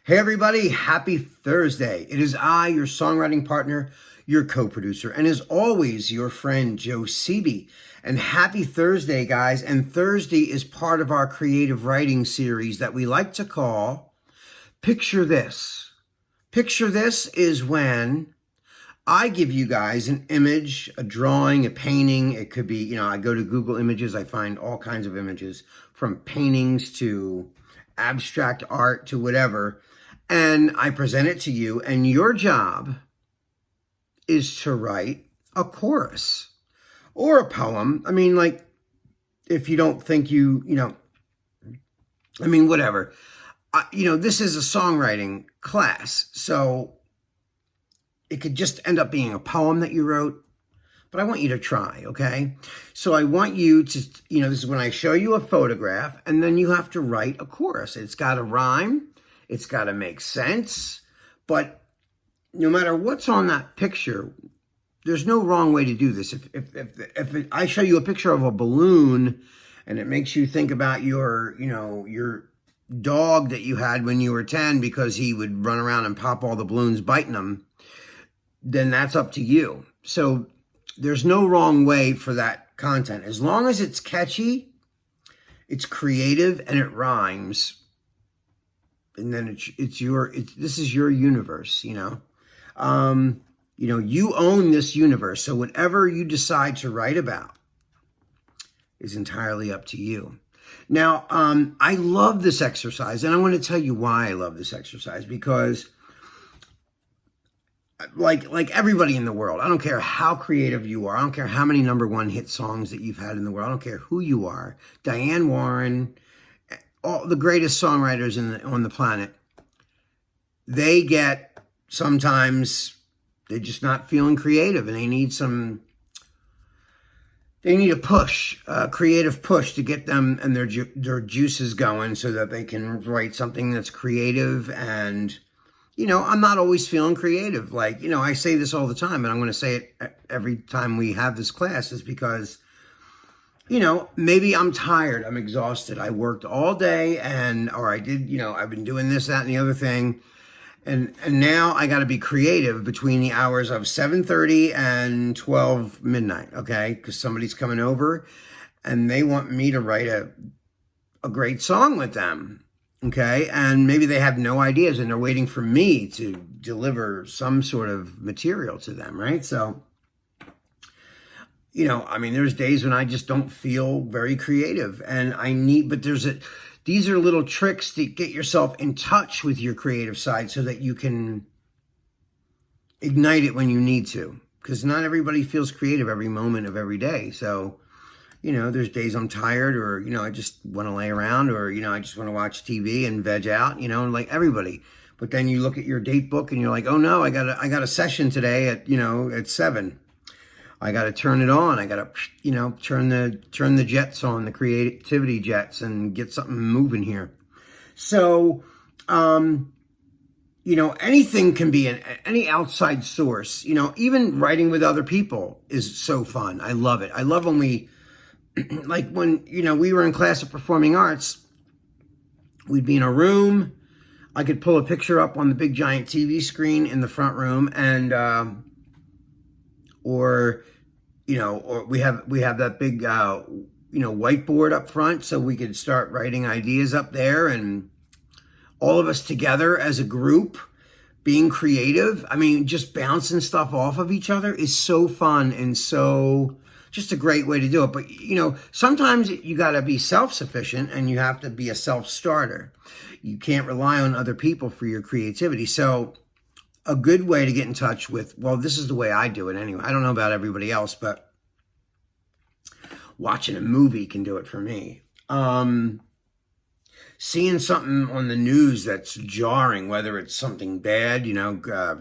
Hey everybody, happy Thursday. It is I, your songwriting partner, your co-producer, and as always, your friend Joe Seeby. And happy Thursday, guys. And Thursday is part of our creative writing series that we like to call Picture This. Picture This is when I give you guys an image, a drawing, a painting. It could be, I go to Google Images, I find all kinds of images, from paintings to abstract art to whatever, and I present it to you, and your job is to write a chorus or a poem. I mean, like, if you don't think whatever. This is a songwriting class, so it could just end up being a poem that you wrote, but I want you to try, okay? So I want you to, this is when I show you a photograph, and then you have to write a chorus. It's got to rhyme. It's got to make sense. But no matter what's on that picture, there's no wrong way to do this. If I show you a picture of a balloon and it makes you think about your dog that you had when you were 10 because he would run around and pop all the balloons biting them, then that's up to you. So there's no wrong way for that content. As long as it's catchy, it's creative, and it rhymes, and then this is your universe, you own this universe. So whatever you decide to write about is entirely up to you. Now, I love this exercise, and I want to tell you why I love this exercise, because like everybody in the world, I don't care how creative you are. I don't care how many #1 hit songs that you've had in the world. I don't care who you are. Diane Warren, all the greatest songwriters on the planet, they get, sometimes they're just not feeling creative, and they need a push, a creative push to get them and their juices going so that they can write something that's creative. And I'm not always feeling creative. I say this all the time, and I'm going to say it every time we have this class, is because, maybe I'm tired, I'm exhausted. I worked all day I've been doing this, that, and the other thing. And now I got to be creative between the hours of 7:30 and 12 midnight, okay? Because somebody's coming over and they want me to write a great song with them. Okay, and maybe they have no ideas and they're waiting for me to deliver some sort of material to them, right? So, there's days when I just don't feel very creative, and these are little tricks to get yourself in touch with your creative side so that you can ignite it when you need to, because not everybody feels creative every moment of every day. So, there's days I'm tired, or, I just want to lay around, or, I just want to watch TV and veg out, like everybody. But then you look at your date book and you're like, oh no, I got a session today at 7. I got to turn it on. I got to, turn the jets on, the creativity jets, and get something moving here. So, anything can be any outside source, even writing with other people is so fun. I love it. I love when we were in class of performing arts, we'd be in a room. I could pull a picture up on the big giant TV screen in the front room, and or we have that big whiteboard up front, so we could start writing ideas up there, and all of us together as a group being creative. Just bouncing stuff off of each other is so fun, and so just a great way to do it. But, sometimes you got to be self-sufficient, and you have to be a self-starter. You can't rely on other people for your creativity. So a good way to get in touch with, this is the way I do it anyway. I don't know about everybody else, but watching a movie can do it for me. Seeing something on the news that's jarring, whether it's something bad,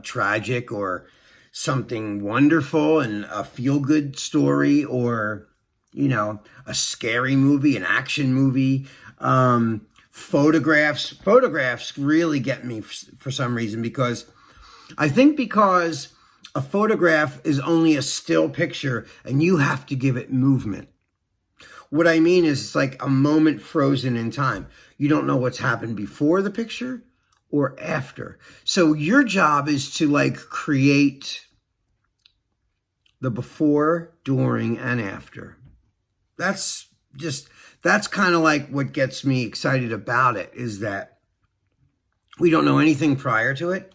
tragic, or something wonderful and a feel-good story, or, a scary movie, an action movie. Photographs really get me for some reason, because a photograph is only a still picture, and you have to give it movement. What I mean is, it's like a moment frozen in time. You don't know what's happened before the picture or after. So your job is to like create the before, during, and after. That's kind of like what gets me excited about it, is that we don't know anything prior to it.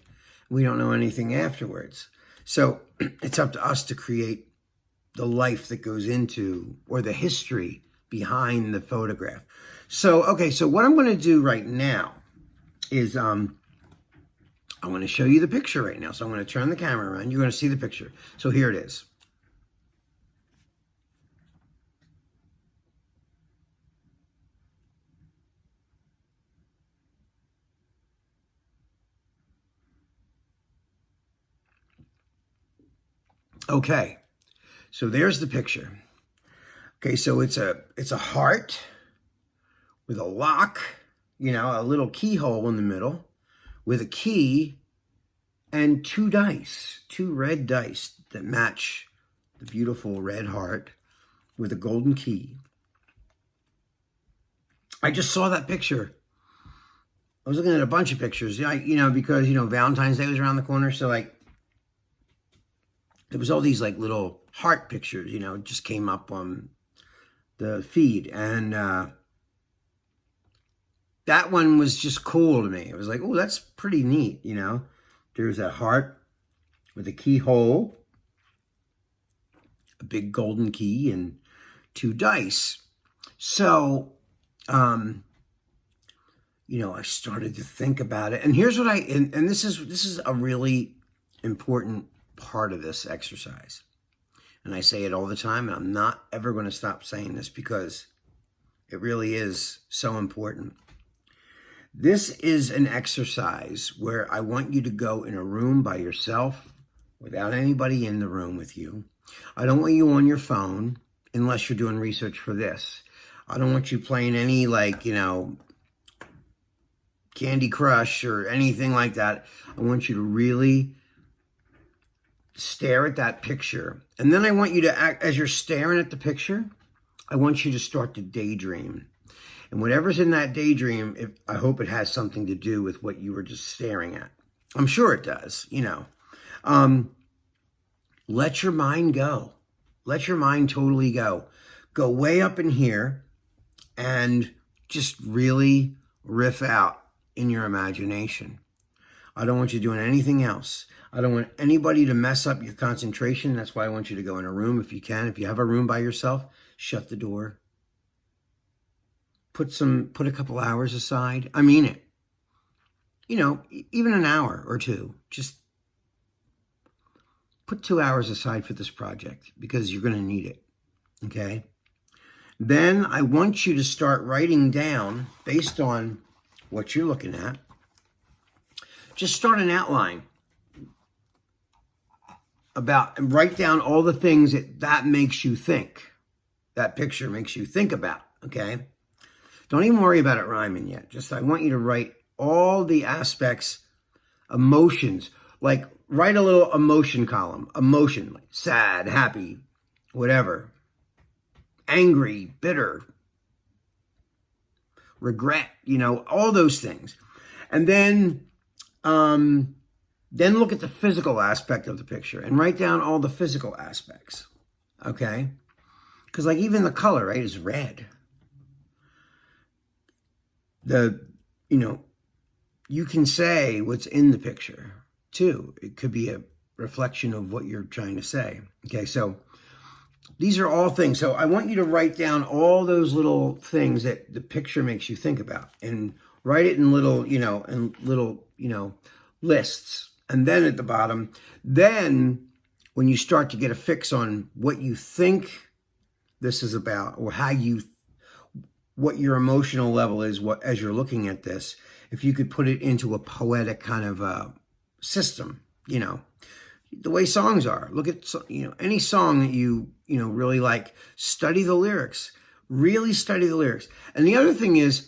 We don't know anything afterwards. So it's up to us to create the life that goes into, or the history behind the photograph. So, okay, so what I'm going to do right now is I'm going to show you the picture right now. So I'm going to turn the camera around. You're going to see the picture. So here it is. Okay, so there's the picture. Okay, so it's a heart with a lock, you know, a little keyhole in the middle with a key and two red dice that match the beautiful red heart with a golden key. I just saw that picture. I was looking at a bunch of pictures, because, Valentine's Day was around the corner. So like, there was all these like little heart pictures, just came up on the feed. And that one was just cool to me. It was like, oh, that's pretty neat, There's that heart with a keyhole, a big golden key, and two dice. So, I started to think about it. And here's what and this is a really important part of this exercise. And I say it all the time, and I'm not ever going to stop saying this because it really is so important. This is an exercise where I want you to go in a room by yourself without anybody in the room with you. I don't want you on your phone unless you're doing research for this. I don't want you playing any Candy Crush or anything like that. I want you to really stare at that picture. And then I want you to act, as you're staring at the picture, I want you to start to daydream. And whatever's in that daydream, I hope it has something to do with what you were just staring at. I'm sure it does, Let your mind go. Let your mind totally go. Go way up in here and just really riff out in your imagination. I don't want you doing anything else. I don't want anybody to mess up your concentration. That's why I want you to go in a room if you can. If you have a room by yourself, shut the door. Put a couple hours aside. I mean it. Even an hour or two. Just put 2 hours aside for this project because you're going to need it. Okay? Then I want you to start writing down, based on what you're looking at, just start an outline and write down all the things that makes you think, that picture makes you think about, okay? Don't even worry about it rhyming yet. Just, I want you to write all the aspects, emotions, like write a little emotion column, emotion, like sad, happy, whatever, angry, bitter, regret, all those things. And then look at the physical aspect of the picture and write down all the physical aspects, okay? Because like even the color, right, is red. You can say what's in the picture too. It could be a reflection of what you're trying to say. Okay, so these are all things. So I want you to write down all those little things that the picture makes you think about, and write it in little, lists. And then at the bottom, then when you start to get a fix on what you think this is about, or what your emotional level is, as you're looking at this, if you could put it into a poetic kind of system, the way songs are. Look at, any song that you really like, study the lyrics, really study the lyrics. And the other thing is,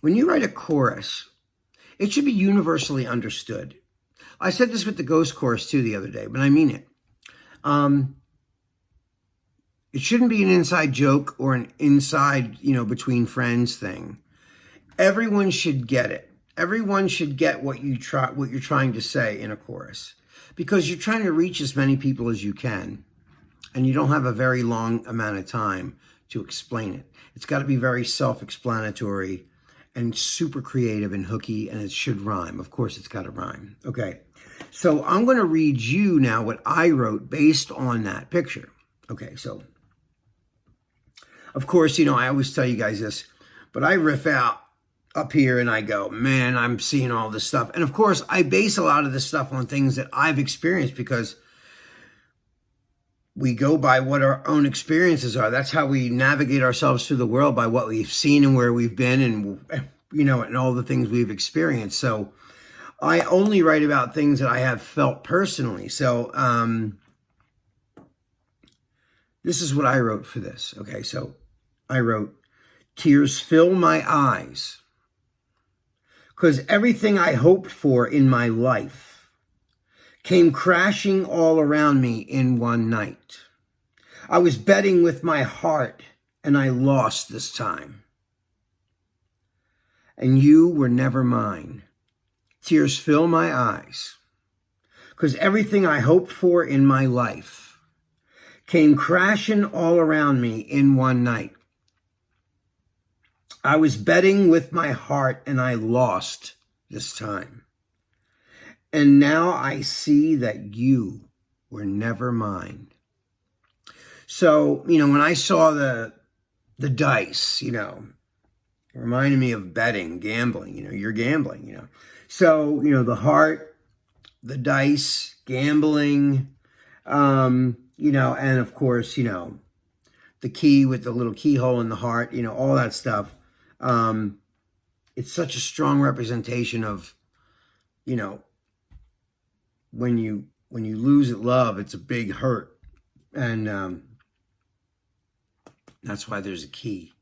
when you write a chorus, it should be universally understood. I said this with the Ghost chorus too the other day, but I mean it. It shouldn't be an inside joke or an inside, between friends thing. Everyone should get it. Everyone should get what you're trying to say in a chorus, because you're trying to reach as many people as you can, and you don't have a very long amount of time to explain it. It's got to be very self-explanatory and super creative and hooky, and it should rhyme. Of course, it's got to rhyme. Okay, so I'm going to read you now what I wrote based on that picture. Okay, so of course, you know, I always tell you guys this, but I riff out up here and I go, man, I'm seeing all this stuff. And of course, I base a lot of this stuff on things that I've experienced, because we go by what our own experiences are. That's how we navigate ourselves through the world, by what we've seen and where we've been, and, you know, and all the things we've experienced. So I only write about things that I have felt personally. So this is what I wrote for this. Okay, so I wrote, tears fill my eyes, 'cause everything I hoped for in my life came crashing all around me in one night. I was betting with my heart, and I lost this time. And you were never mine. Tears fill my eyes, 'cause everything I hoped for in my life came crashing all around me in one night. I was betting with my heart, and I lost this time. And now I see that you were never mine. So, you know, when I saw the dice, you know, it reminded me of betting, gambling. You know, you're gambling, you know. So, you know, the heart, the dice, gambling, you know, and of course, you know, the key with the little keyhole in the heart, you know, all that stuff. It's such a strong representation of, you know, when you lose at love, it's a big hurt. And that's why there's a key.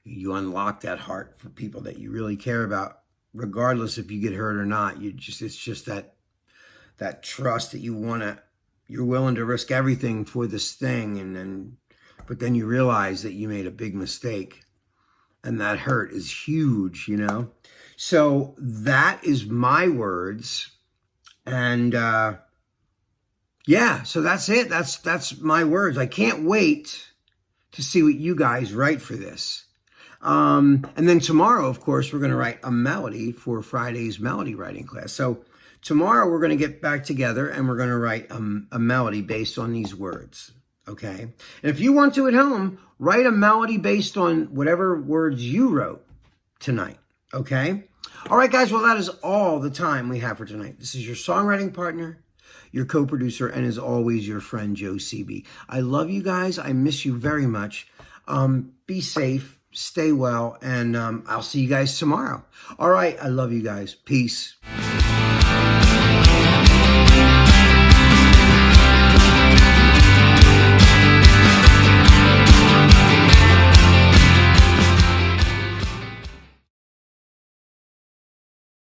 You unlock that heart for people that you really care about, regardless if you get hurt or not. It's just that trust that you're willing to risk everything for this thing, but then you realize that you made a big mistake, and that hurt is huge, you know. So that is my words. And yeah, so that's it. That's my words. I can't wait to see what you guys write for this. And then tomorrow, of course, we're going to write a melody for Friday's melody writing class. So tomorrow we're going to get back together and we're going to write a melody based on these words. Okay. And if you want to at home, write a melody based on whatever words you wrote tonight. Okay. All right, guys. Well, that is all the time we have for tonight. This is your songwriting partner, your co-producer, and as always, your friend, Joe CB. I love you guys. I miss you very much. Be safe, stay well, and I'll see you guys tomorrow. All right. I love you guys. Peace.